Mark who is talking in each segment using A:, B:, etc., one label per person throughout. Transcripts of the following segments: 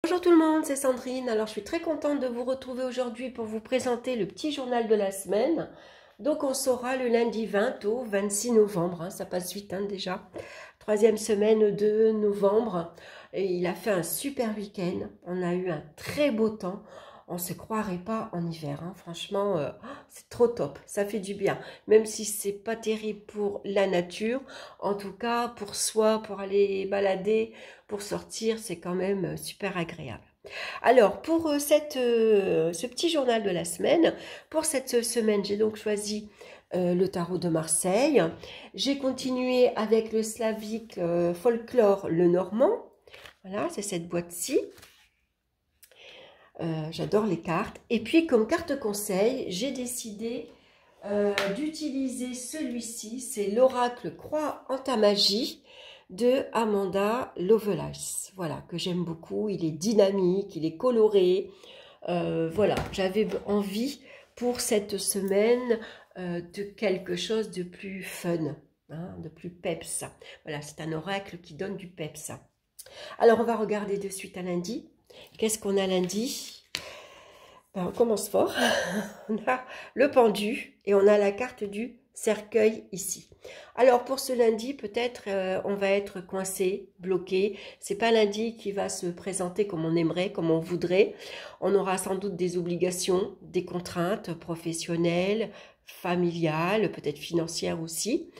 A: Bonjour tout le monde, c'est Sandrine. Alors je suis très contente de vous retrouver aujourd'hui pour vous présenter le petit journal de la semaine. Donc on saura le lundi 20 au 26 novembre, ça passe vite déjà. Troisième semaine de novembre et il a fait un super week-end. On a eu un très beau temps. On ne se croirait pas en hiver, franchement, c'est trop top, ça fait du bien. Même si c'est pas terrible pour la nature, en tout cas pour soi, pour aller balader, pour sortir, c'est quand même super agréable. Alors, pour ce petit journal de la semaine, pour cette semaine, j'ai donc choisi le tarot de Marseille. J'ai continué avec le slavique folklore le normand. Voilà, c'est cette boîte-ci. J'adore les cartes. Et puis, comme carte conseil, j'ai décidé d'utiliser celui-ci. C'est l'oracle Crois en ta magie de Amanda Lovelace. Voilà, que j'aime beaucoup. Il est dynamique, il est coloré. Voilà, j'avais envie pour cette semaine de quelque chose de plus fun, de plus peps. Voilà, c'est un oracle qui donne du peps. Alors, on va regarder de suite à lundi. Qu'est-ce qu'on a lundi? On commence fort. On a le pendu et on a la carte du cercueil ici. Alors pour ce lundi, peut-être on va être coincé, bloqué. C'est pas lundi qui va se présenter comme on aimerait, comme on voudrait. On aura sans doute des obligations, des contraintes professionnelles, familiales, peut-être financières aussi.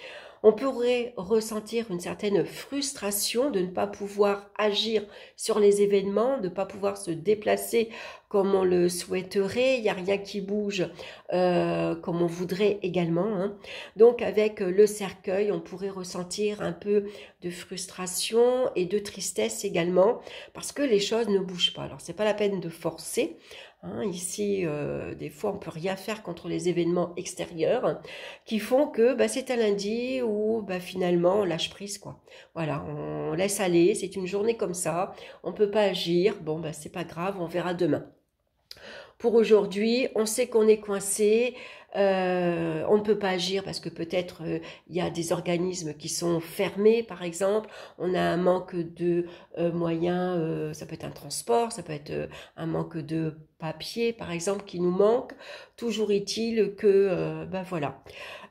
A: On pourrait ressentir une certaine frustration de ne pas pouvoir agir sur les événements, de ne pas pouvoir se déplacer comme on le souhaiterait. Il n'y a rien qui bouge comme on voudrait également. Donc avec le cercueil, on pourrait ressentir un peu de frustration et de tristesse également parce que les choses ne bougent pas. Alors c'est pas la peine de forcer. Ici, des fois, on ne peut rien faire contre les événements extérieurs qui font que c'est un lundi où finalement on lâche prise, quoi. Voilà, on laisse aller, c'est une journée comme ça, on ne peut pas agir, bon c'est pas grave, on verra demain. Pour aujourd'hui, on sait qu'on est coincé, on ne peut pas agir parce que peut-être il y a des organismes qui sont fermés, par exemple. On a un manque de moyens, ça peut être un transport, ça peut être un manque de papier, par exemple, qui nous manque. Toujours est-il que, voilà,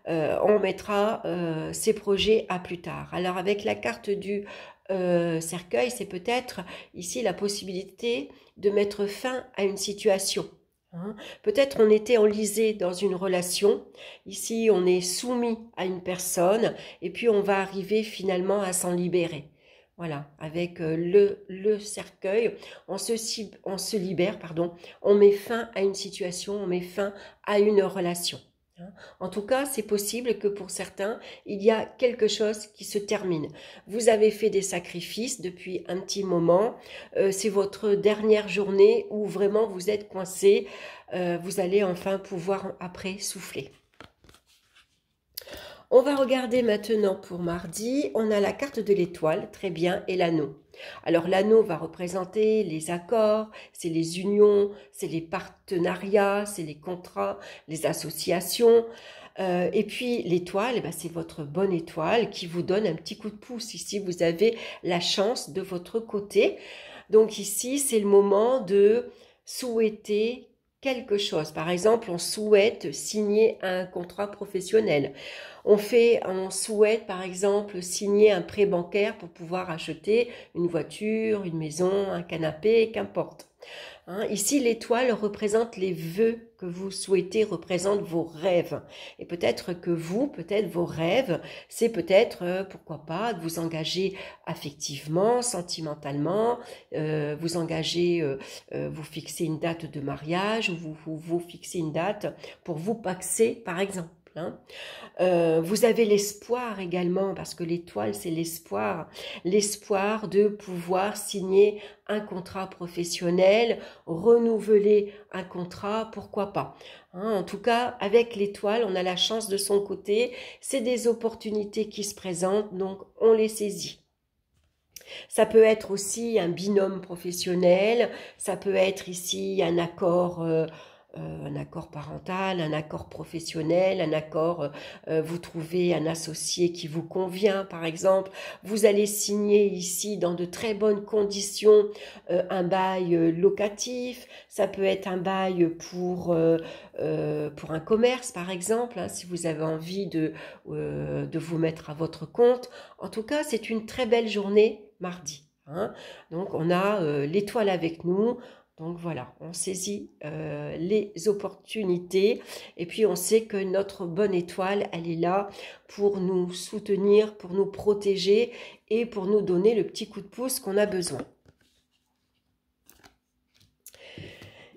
A: on mettra ces projets à plus tard. Alors avec la carte du cercueil, c'est peut-être ici la possibilité de mettre fin à une situation. Peut-être on était enlisé dans une relation, ici on est soumis à une personne et puis on va arriver finalement à s'en libérer. Voilà, avec le cercueil, on se libère, pardon, on met fin à une situation, on met fin à une relation. En tout cas, c'est possible que pour certains, il y a quelque chose qui se termine. Vous avez fait des sacrifices depuis un petit moment. C'est votre dernière journée où vraiment vous êtes coincé. Vous allez enfin pouvoir après souffler. On va regarder maintenant pour mardi. On a la carte de l'étoile, très bien, et l'anneau. Alors l'anneau va représenter les accords, c'est les unions, c'est les partenariats, c'est les contrats, les associations. Et puis l'étoile, c'est votre bonne étoile qui vous donne un petit coup de pouce. Ici, vous avez la chance de votre côté. Donc ici, c'est le moment de souhaiter quelque chose. Par exemple, on souhaite signer un contrat professionnel. On souhaite par exemple signer un prêt bancaire pour pouvoir acheter une voiture, une maison, un canapé, qu'importe. Ici, l'étoile représente les vœux que vous souhaitez, représente vos rêves. Et peut-être que peut-être vos rêves, c'est peut-être, pourquoi pas, de vous engager affectivement, sentimentalement, vous engager, vous fixer une date de mariage, ou vous fixer une date pour vous paxer, par exemple. Vous avez l'espoir également, parce que l'étoile c'est l'espoir de pouvoir signer un contrat professionnel, renouveler un contrat, pourquoi pas. En tout cas, avec l'étoile, on a la chance de son côté, c'est des opportunités qui se présentent, donc on les saisit. Ça peut être aussi un binôme professionnel, ça peut être ici un accord un accord parental, un accord professionnel, un accord, vous trouvez un associé qui vous convient par exemple, vous allez signer ici dans de très bonnes conditions un bail locatif, ça peut être un bail pour un commerce par exemple, hein, si vous avez envie de vous mettre à votre compte. En tout cas, c'est une très belle journée mardi. Hein. Donc on a l'étoile avec nous. Donc voilà, on saisit les opportunités et puis on sait que notre bonne étoile, elle est là pour nous soutenir, pour nous protéger et pour nous donner le petit coup de pouce qu'on a besoin.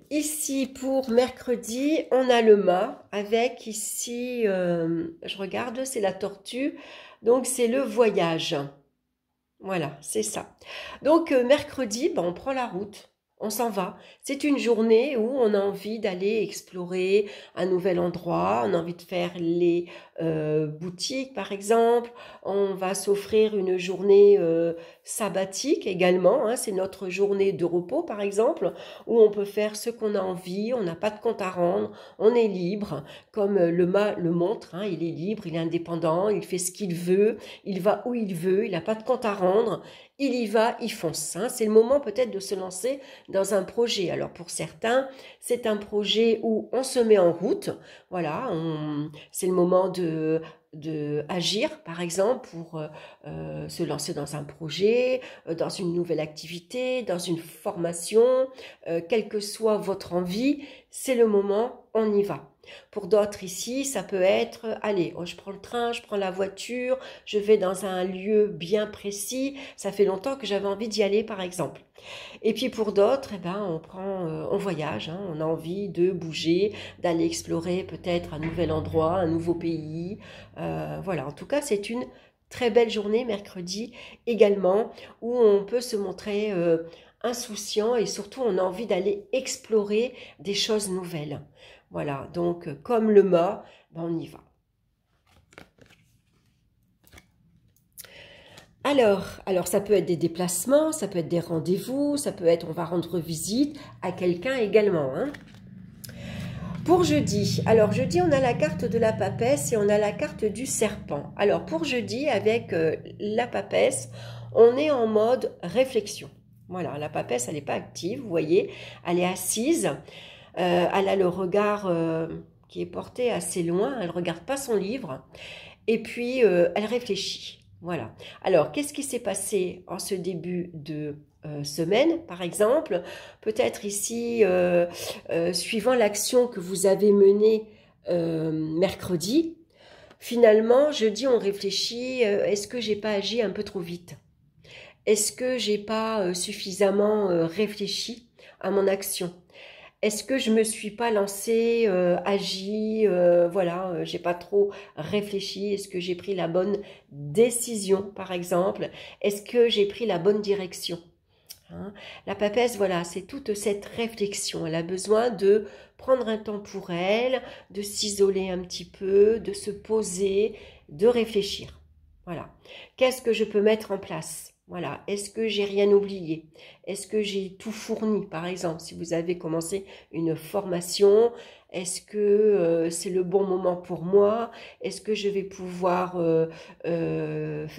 A: Ici, pour mercredi, on a le mât avec ici, je regarde, c'est la tortue, donc c'est le voyage. Voilà, c'est ça. Donc mercredi, ben, on prend la route. On s'en va. C'est une journée où on a envie d'aller explorer un nouvel endroit, on a envie de faire les boutiques par exemple, on va s'offrir une journée sabbatique également, hein. C'est notre journée de repos par exemple, où on peut faire ce qu'on a envie, on n'a pas de compte à rendre, on est libre, comme le mât le montre, hein. Il est libre, il est indépendant, il fait ce qu'il veut, il va où il veut, il n'a pas de compte à rendre. Il y va, il fonce. Hein. C'est le moment peut-être de se lancer dans un projet. Alors pour certains, c'est un projet où on se met en route. Voilà, c'est le moment de agir, par exemple, pour se lancer dans un projet, dans une nouvelle activité, dans une formation, quelle que soit votre envie, c'est le moment, on y va. Pour d'autres ici, ça peut être, allez, je prends le train, je prends la voiture, je vais dans un lieu bien précis, ça fait longtemps que j'avais envie d'y aller par exemple. Et puis pour d'autres, eh ben, on voyage, hein, on a envie de bouger, d'aller explorer peut-être un nouvel endroit, un nouveau pays. Voilà, en tout cas, c'est une très belle journée mercredi également, où on peut se montrer insouciant et surtout on a envie d'aller explorer des choses nouvelles. Voilà, donc comme le mât, ben on y va. Alors ça peut être des déplacements, ça peut être des rendez-vous, ça peut être on va rendre visite à quelqu'un également. Hein. Pour jeudi, alors jeudi on a la carte de la papesse et on a la carte du serpent. Alors pour jeudi avec la papesse, on est en mode réflexion. Voilà, la papesse elle n'est pas active, vous voyez, elle est assise. Elle a le regard qui est porté assez loin, elle ne regarde pas son livre, et puis elle réfléchit. Voilà. Alors, qu'est-ce qui s'est passé en ce début de semaine, par exemple? Peut-être ici, suivant l'action que vous avez menée mercredi, finalement, jeudi, on réfléchit, est-ce que j'ai pas agi un peu trop vite? Est-ce que j'ai pas suffisamment réfléchi à mon action? Est-ce que je me suis pas lancée, agi, voilà, j'ai pas trop réfléchi? Est-ce que j'ai pris la bonne décision, par exemple? Est-ce que j'ai pris la bonne direction? Hein? La papesse, voilà, c'est toute cette réflexion. Elle a besoin de prendre un temps pour elle, de s'isoler un petit peu, de se poser, de réfléchir. Voilà. Qu'est-ce que je peux mettre en place? Voilà, est-ce que j'ai rien oublié? Est-ce que j'ai tout fourni? Par exemple, si vous avez commencé une formation, est-ce que c'est le bon moment pour moi? Est-ce que je vais pouvoir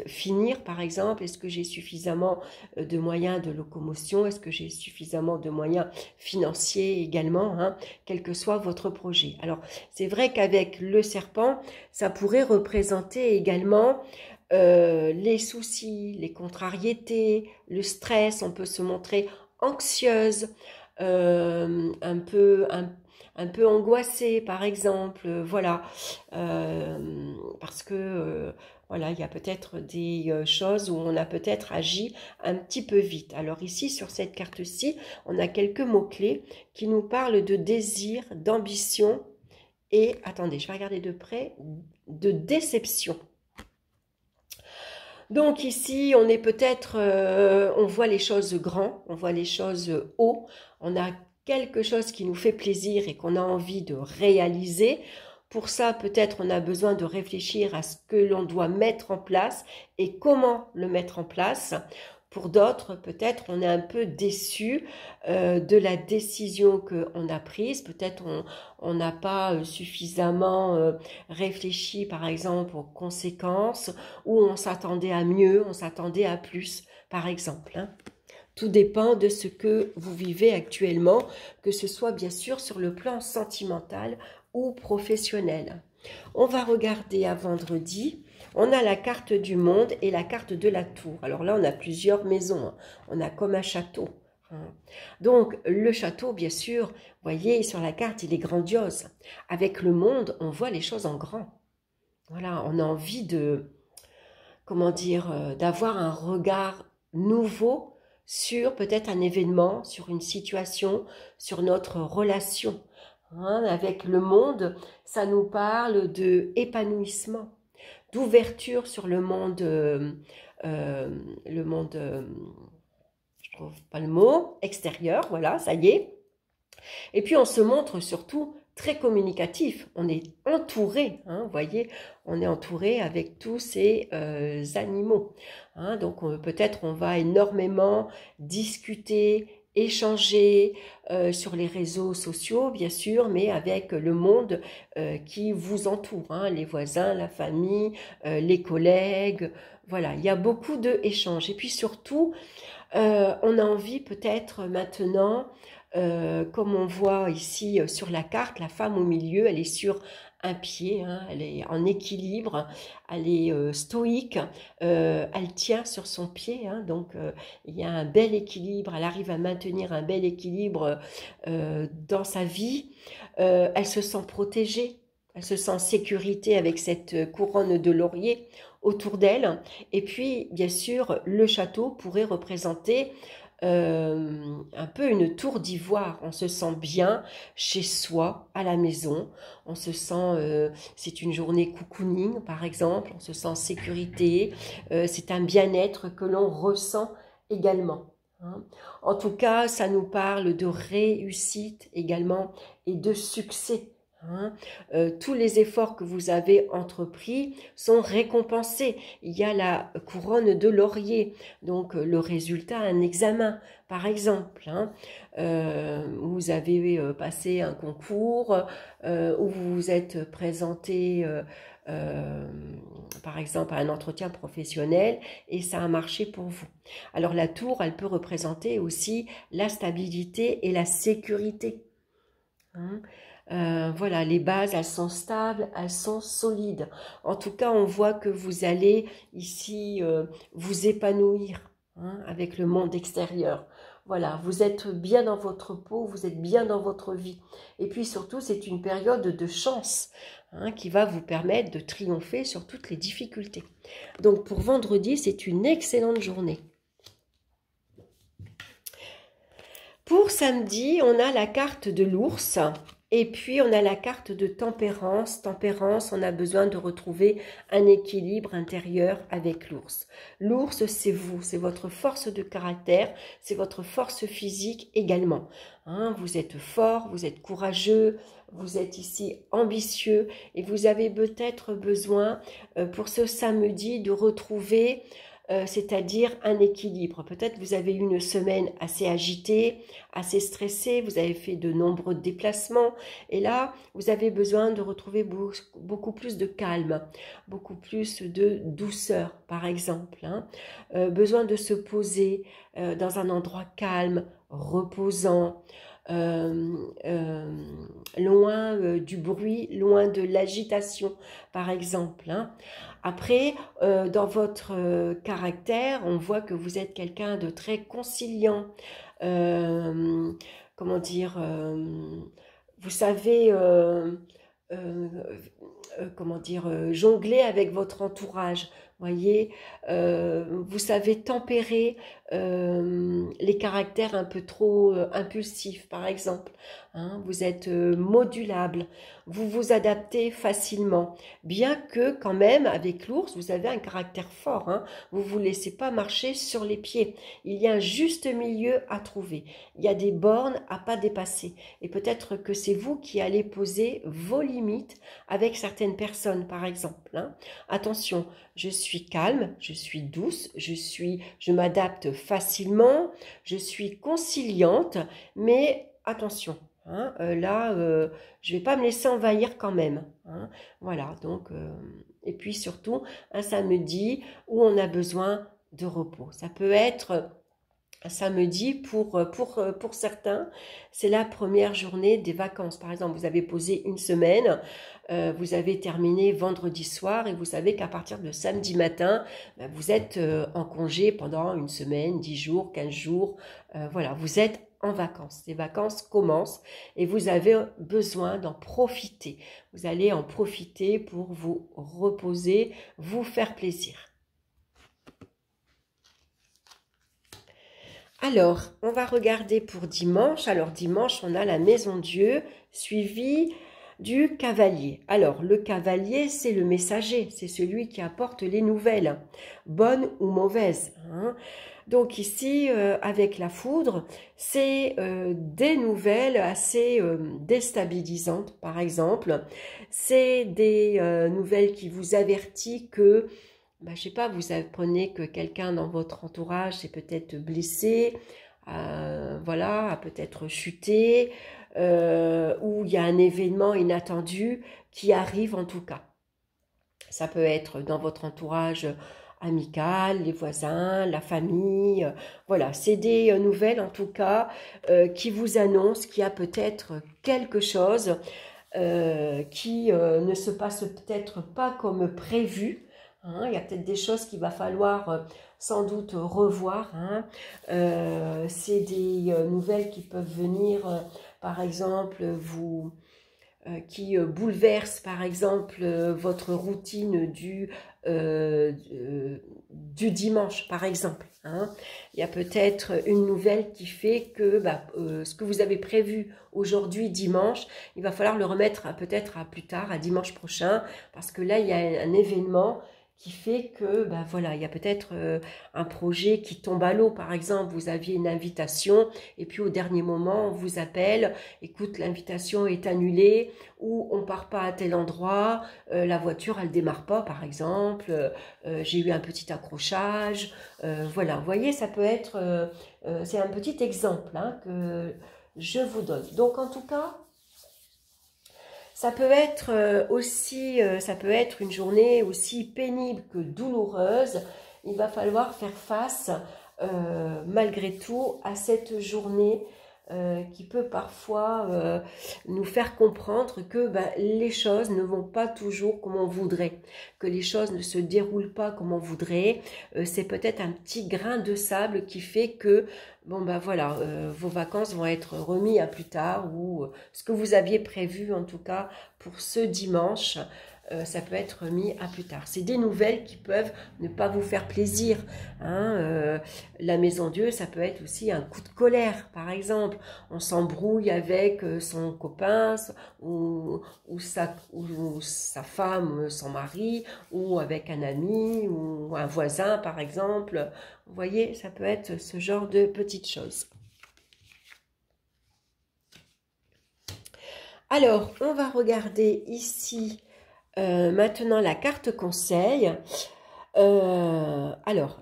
A: finir, par exemple? Est-ce que j'ai suffisamment de moyens de locomotion? Est-ce que j'ai suffisamment de moyens financiers également, hein, quel que soit votre projet? Alors, c'est vrai qu'avec le serpent, ça pourrait représenter également les soucis, les contrariétés, le stress, on peut se montrer anxieuse, un peu angoissée par exemple, voilà, parce que voilà, il y a peut-être des choses où on a peut-être agi un petit peu vite. Alors ici, sur cette carte-ci, on a quelques mots-clés qui nous parlent de désir, d'ambition et, attendez, je vais regarder de près, de déception. Donc ici, on est peut-être, on voit les choses grand, on voit les choses haut, on a quelque chose qui nous fait plaisir et qu'on a envie de réaliser. Pour ça, peut-être on a besoin de réfléchir à ce que l'on doit mettre en place et comment le mettre en place Pour d'autres, peut-être on est un peu déçu de la décision qu'on a prise. Peut-être on n'a pas suffisamment réfléchi, par exemple, aux conséquences, ou on s'attendait à mieux, on s'attendait à plus, par exemple. Hein. Tout dépend de ce que vous vivez actuellement, que ce soit bien sûr sur le plan sentimental ou professionnel. On va regarder à vendredi. On a la carte du monde et la carte de la tour. Alors là, on a plusieurs maisons. On a comme un château. Donc, le château, bien sûr, vous voyez, sur la carte, il est grandiose. Avec le monde, on voit les choses en grand. Voilà, on a envie de, comment dire, d'avoir un regard nouveau sur peut-être un événement, sur une situation, sur notre relation. Hein, avec le monde, ça nous parle de épanouissement, d'ouverture sur le monde, je trouve pas le mot, extérieur, voilà, ça y est. Et puis on se montre surtout très communicatif, on est entouré, hein, vous voyez, on est entouré avec tous ces animaux. Hein, donc peut-être on va énormément discuter, échanger sur les réseaux sociaux, bien sûr, mais avec le monde qui vous entoure, hein, les voisins, la famille, les collègues, voilà, il y a beaucoup d'échanges. Et puis surtout, on a envie peut-être maintenant, comme on voit ici sur la carte, la femme au milieu, elle est sur un pied, hein, elle est en équilibre, elle est stoïque, elle tient sur son pied, hein, donc il y a un bel équilibre, elle arrive à maintenir un bel équilibre dans sa vie, elle se sent protégée, elle se sent en sécurité avec cette couronne de laurier autour d'elle. Et puis, bien sûr, le château pourrait représenter un peu une tour d'ivoire. On se sent bien chez soi, à la maison. On se sent, c'est une journée cocooning, par exemple. On se sent en sécurité. C'est un bien-être que l'on ressent également. Hein. En tout cas, ça nous parle de réussite également et de succès. Hein. Tous les efforts que vous avez entrepris sont récompensés. Il y a la couronne de laurier, donc le résultat, un examen, par exemple. Hein. Vous avez passé un concours, où vous vous êtes présenté, par exemple, à un entretien professionnel, et ça a marché pour vous. Alors la tour, elle peut représenter aussi la stabilité et la sécurité. Hein. Voilà, les bases, elles sont stables, elles sont solides. En tout cas, on voit que vous allez ici vous épanouir, hein, avec le monde extérieur. Voilà, vous êtes bien dans votre peau, vous êtes bien dans votre vie. Et puis surtout, c'est une période de chance, hein, qui va vous permettre de triompher sur toutes les difficultés. Donc pour vendredi, c'est une excellente journée. Pour samedi, on a la carte de l'ours. Et puis, on a la carte de tempérance. Tempérance, on a besoin de retrouver un équilibre intérieur avec l'ours. L'ours, c'est vous, c'est votre force de caractère, c'est votre force physique également. Hein, vous êtes fort, vous êtes courageux, vous êtes ici ambitieux et vous avez peut-être besoin pour ce samedi de retrouver c'est-à-dire un équilibre. Peut-être vous avez eu une semaine assez agitée, assez stressée, vous avez fait de nombreux déplacements et là, vous avez besoin de retrouver beaucoup plus de calme, beaucoup plus de douceur, par exemple. Hein. Besoin de se poser dans un endroit calme, reposant, loin du bruit, loin de l'agitation, par exemple. Hein. Après, dans votre caractère, on voit que vous êtes quelqu'un de très conciliant. Comment dire, vous savez, comment dire, jongler avec votre entourage. Voyez, vous savez tempérer les caractères un peu trop impulsifs, par exemple. Hein, vous êtes modulable, vous vous adaptez facilement, bien que quand même avec l'ours, vous avez un caractère fort. Hein, vous ne vous laissez pas marcher sur les pieds. Il y a un juste milieu à trouver. Il y a des bornes à pas dépasser. Et peut-être que c'est vous qui allez poser vos limites avec certaines personnes, par exemple. Hein. Attention, je suis calme, je suis douce, je m'adapte facilement, je suis conciliante, mais attention, hein, là, je ne vais pas me laisser envahir quand même. Hein, voilà, donc, et puis surtout, un samedi où on a besoin de repos. Ça peut être un samedi pour certains, c'est la première journée des vacances. Par exemple, vous avez posé une semaine, vous avez terminé vendredi soir et vous savez qu'à partir de samedi matin, vous êtes en congé pendant une semaine, 10 jours, 15 jours. Voilà, vous êtes en vacances. Les vacances commencent et vous avez besoin d'en profiter. Vous allez en profiter pour vous reposer, vous faire plaisir. Alors, on va regarder pour dimanche. Alors, dimanche, on a la Maison Dieu suivie du cavalier. Alors, le cavalier, c'est le messager. C'est celui qui apporte les nouvelles, bonnes ou mauvaises. Hein. Donc ici, avec la foudre, c'est des nouvelles assez déstabilisantes, par exemple. C'est des nouvelles qui vous avertissent que je sais pas, vous apprenez que quelqu'un dans votre entourage s'est peut-être blessé, voilà, a peut-être chuté, ou il y a un événement inattendu qui arrive en tout cas. Ça peut être dans votre entourage amical, les voisins, la famille, voilà, c'est des nouvelles en tout cas qui vous annoncent qu'il y a peut-être quelque chose qui ne se passe peut-être pas comme prévu. Hein, il y a peut-être des choses qu'il va falloir sans doute revoir. Hein. C'est des nouvelles qui peuvent venir, par exemple, qui bouleversent, par exemple, votre routine du dimanche, par exemple. Hein. Il y a peut-être une nouvelle qui fait que ce que vous avez prévu aujourd'hui, dimanche, il va falloir le remettre peut-être à plus tard, à dimanche prochain, parce que là, il y a un événement qui fait que, voilà, il y a peut-être un projet qui tombe à l'eau. Par exemple, vous aviez une invitation et puis au dernier moment, on vous appelle, écoute, l'invitation est annulée ou on part pas à tel endroit, la voiture, elle démarre pas, par exemple, j'ai eu un petit accrochage, voilà, vous voyez, ça peut être, c'est un petit exemple hein, que je vous donne. Donc, en tout cas, ça peut être ça peut être une journée aussi pénible que douloureuse. Il va falloir faire face malgré tout à cette journée qui peut parfois nous faire comprendre que les choses ne vont pas toujours comme on voudrait, que les choses ne se déroulent pas comme on voudrait. C'est peut-être un petit grain de sable qui fait que voilà, vos vacances vont être remises à plus tard ou ce que vous aviez prévu en tout cas pour ce dimanche. Ça peut être mis à plus tard. C'est des nouvelles qui peuvent ne pas vous faire plaisir. Hein. La Maison Dieu, ça peut être aussi un coup de colère, par exemple. On s'embrouille avec son copain ou sa femme, son mari, ou avec un ami ou un voisin, par exemple. Vous voyez, ça peut être ce genre de petites choses. Alors, on va regarder ici maintenant la carte conseil. Alors,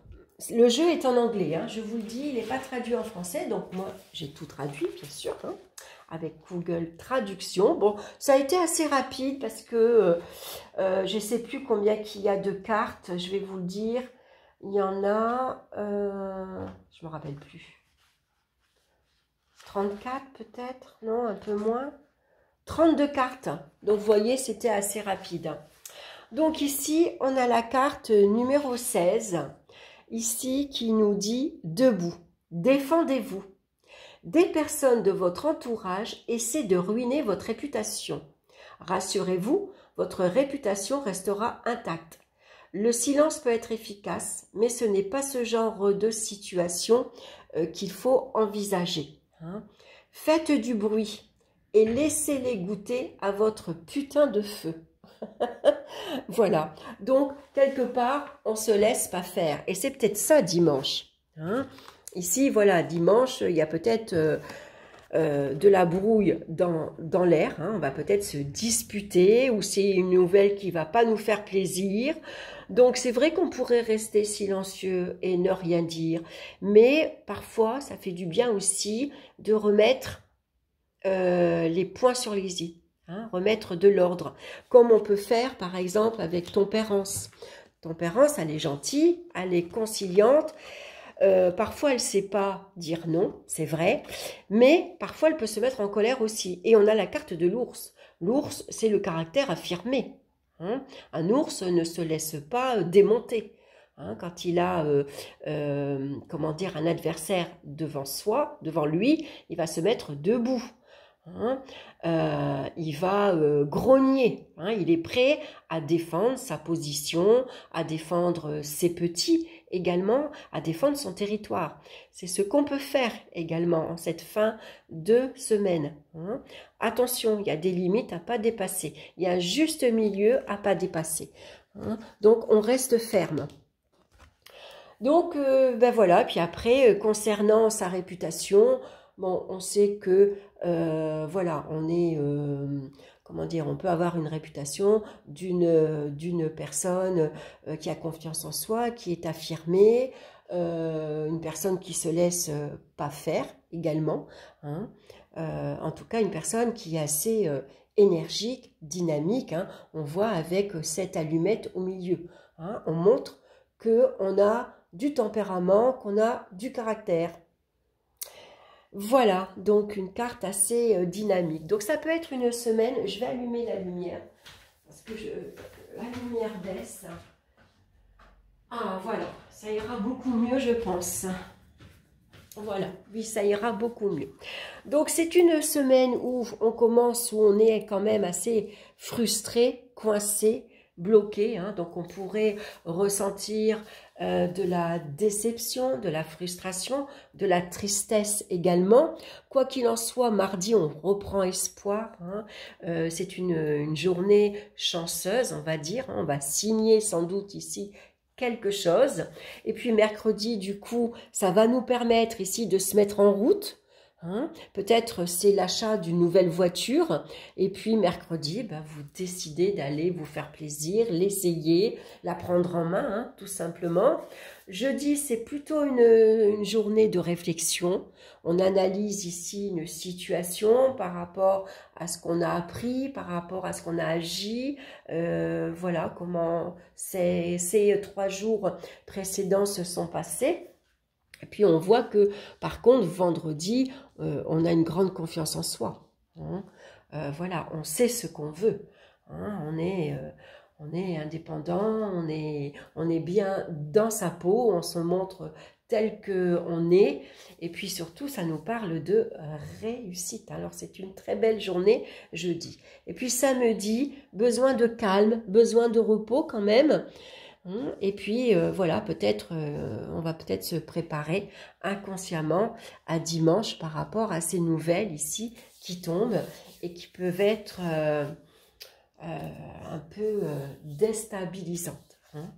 A: le jeu est en anglais, hein, je vous le dis, il n'est pas traduit en français, donc moi j'ai tout traduit bien sûr, hein, avec Google Traduction. Bon, ça a été assez rapide parce que je ne sais plus combien qu'il y a de cartes, je vais vous le dire. Il y en a, je ne me rappelle plus, 34 peut-être, non, un peu moins. 32 cartes, donc vous voyez c'était assez rapide. Donc ici on a la carte numéro 16, ici qui nous dit debout, défendez-vous. Des personnes de votre entourage essaient de ruiner votre réputation. Rassurez-vous, votre réputation restera intacte. Le silence peut être efficace, mais ce n'est pas ce genre de situation qu'il faut envisager. Hein. Faites du bruit et laissez-les goûter à votre putain de feu. Voilà, donc quelque part, on ne se laisse pas faire. Et c'est peut-être ça dimanche. Hein. Ici, voilà, dimanche, il y a peut-être de la brouille dans l'air, hein. On va peut-être se disputer ou c'est une nouvelle qui va pas nous faire plaisir. Donc c'est vrai qu'on pourrait rester silencieux et ne rien dire, mais parfois ça fait du bien aussi de remettre les points sur les i, hein, remettre de l'ordre, comme on peut faire par exemple avec Tempérance. Tempérance, elle est gentille, elle est conciliante. Parfois, elle ne sait pas dire non, c'est vrai, mais parfois, elle peut se mettre en colère aussi. Et on a la carte de l'ours. L'ours, c'est le caractère affirmé. Hein. Un ours ne se laisse pas démonter. Hein, quand il a, comment dire, un adversaire devant lui, il va se mettre debout. Hein. Il va grogner, hein. Il est prêt à défendre sa position, à défendre ses petits également, à défendre son territoire. C'est ce qu'on peut faire également en cette fin de semaine. Hein. Attention, il y a des limites à pas dépasser, il y a un juste milieu à pas dépasser. Hein. Donc on reste ferme. Donc, ben voilà, puis après, concernant sa réputation, bon, on sait que, voilà, on est, comment dire, on peut avoir une réputation d'une personne qui a confiance en soi, qui est affirmée, une personne qui se laisse pas faire également, hein. En tout cas, une personne qui est assez énergique, dynamique, hein. On voit avec cette allumette au milieu, hein. On montre qu'on a du tempérament, qu'on a du caractère. Voilà, donc une carte assez dynamique. Donc ça peut être une semaine, je vais allumer la lumière, parce que la lumière baisse. Ah voilà, ça ira beaucoup mieux je pense. Voilà, oui, ça ira beaucoup mieux. Donc c'est une semaine où on commence, où on est quand même assez frustré, coincé, bloqué, hein. Donc on pourrait ressentir de la déception, de la frustration, de la tristesse également. Quoi qu'il en soit, mardi, on reprend espoir, hein. C'est une journée chanceuse, on va dire, hein. On va signer sans doute ici quelque chose. Et puis mercredi, du coup, ça va nous permettre ici de se mettre en route. Hein. Peut-être c'est l'achat d'une nouvelle voiture. Et puis mercredi, ben, vous décidez d'aller vous faire plaisir, l'essayer, la prendre en main, hein, tout simplement. Jeudi, c'est plutôt une journée de réflexion. On analyse ici une situation par rapport à ce qu'on a appris, par rapport à ce qu'on a agi. Voilà comment ces 3 jours précédents se sont passés. Et puis on voit que par contre vendredi, on a une grande confiance en soi. Hein. Voilà, on sait ce qu'on veut. Hein. On est indépendant, on est bien dans sa peau, on se montre tel qu'on est. Et puis surtout, ça nous parle de réussite. Alors c'est une très belle journée jeudi. Et puis samedi, besoin de calme, besoin de repos quand même. Et puis voilà, peut-être on va peut-être se préparer inconsciemment à dimanche par rapport à ces nouvelles ici qui tombent et qui peuvent être un peu déstabilisantes. Hein.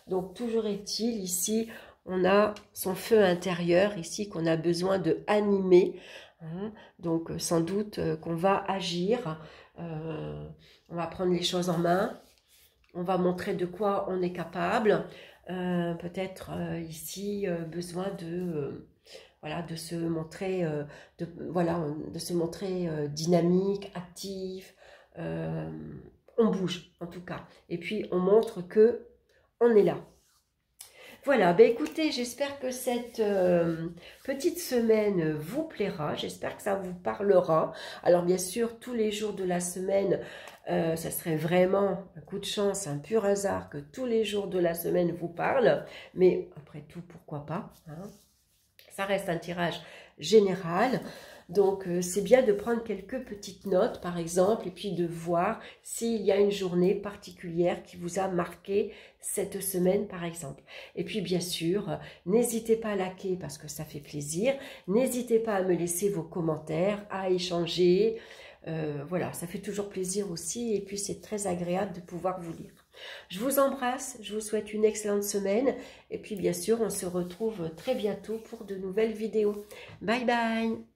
A: Donc toujours est-il ici, on a son feu intérieur ici qu'on a besoin de animer. Hein. Donc sans doute qu'on va agir, on va prendre les choses en main. On va montrer de quoi on est capable. Peut-être ici besoin de voilà, de se montrer dynamique, actif. On bouge en tout cas. Et puis on montre que on est là. Voilà, ben écoutez, j'espère que cette petite semaine vous plaira, j'espère que ça vous parlera. Alors bien sûr, tous les jours de la semaine, ça serait vraiment un coup de chance, un pur hasard que tous les jours de la semaine vous parlent. Mais après tout, pourquoi pas, hein. Ça reste un tirage général. Donc, c'est bien de prendre quelques petites notes, par exemple, et puis de voir s'il y a une journée particulière qui vous a marqué cette semaine, par exemple. Et puis, bien sûr, n'hésitez pas à liker parce que ça fait plaisir. N'hésitez pas à me laisser vos commentaires, à échanger. Voilà, ça fait toujours plaisir aussi. Et puis, c'est très agréable de pouvoir vous lire. Je vous embrasse, je vous souhaite une excellente semaine. Et puis, bien sûr, on se retrouve très bientôt pour de nouvelles vidéos. Bye bye!